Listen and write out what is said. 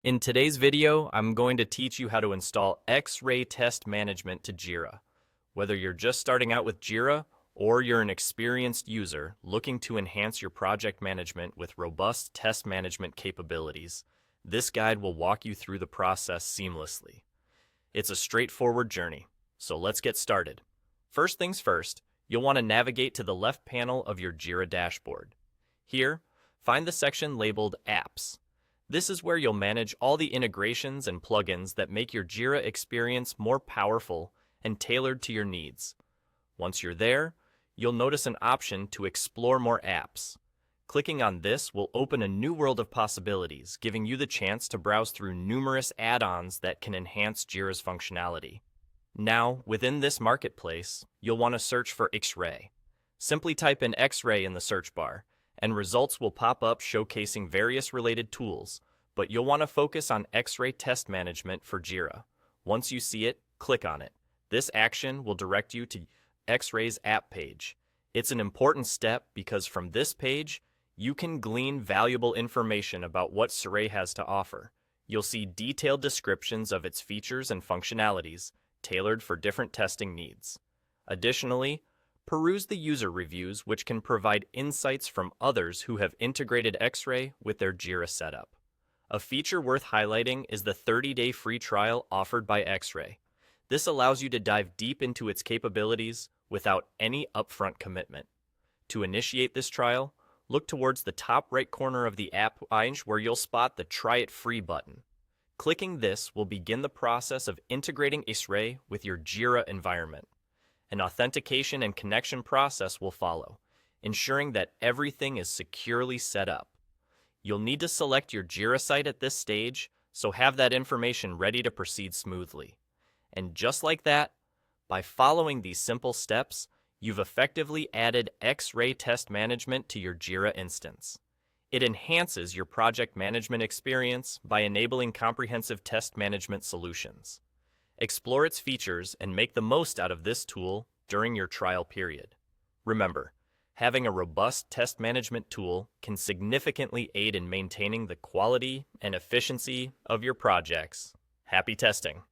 In today's video, I'm going to teach you how to install Xray Test Management to Jira. Whether you're just starting out with Jira or you're an experienced user looking to enhance your project management with robust test management capabilities, this guide will walk you through the process seamlessly. It's a straightforward journey, so let's get started. First things first, you'll want to navigate to the left panel of your Jira dashboard. Here, find the section labeled Apps. This is where you'll manage all the integrations and plugins that make your Jira experience more powerful and tailored to your needs. Once you're there, you'll notice an option to explore more apps. Clicking on this will open a new world of possibilities, giving you the chance to browse through numerous add-ons that can enhance Jira's functionality. Now, within this marketplace, you'll want to search for Xray. Simply type in Xray in the search bar, and results will pop up showcasing various related tools, but you'll want to focus on Xray Test Management for Jira. Once you see it, click on it. This action will direct you to Xray's app page. It's an important step because from this page, you can glean valuable information about what Xray has to offer. You'll see detailed descriptions of its features and functionalities, tailored for different testing needs. Additionally, peruse the user reviews, which can provide insights from others who have integrated Xray with their Jira setup. A feature worth highlighting is the 30-day free trial offered by Xray. This allows you to dive deep into its capabilities without any upfront commitment. To initiate this trial, look towards the top right corner of the app page where you'll spot the Try It Free button. Clicking this will begin the process of integrating Xray with your Jira environment. An authentication and connection process will follow, ensuring that everything is securely set up. You'll need to select your Jira site at this stage, so have that information ready to proceed smoothly. And just like that, by following these simple steps, you've effectively added Xray Test Management to your Jira instance. It enhances your project management experience by enabling comprehensive test management solutions. Explore its features and make the most out of this tool during your trial period. Remember, having a robust test management tool can significantly aid in maintaining the quality and efficiency of your projects. Happy testing!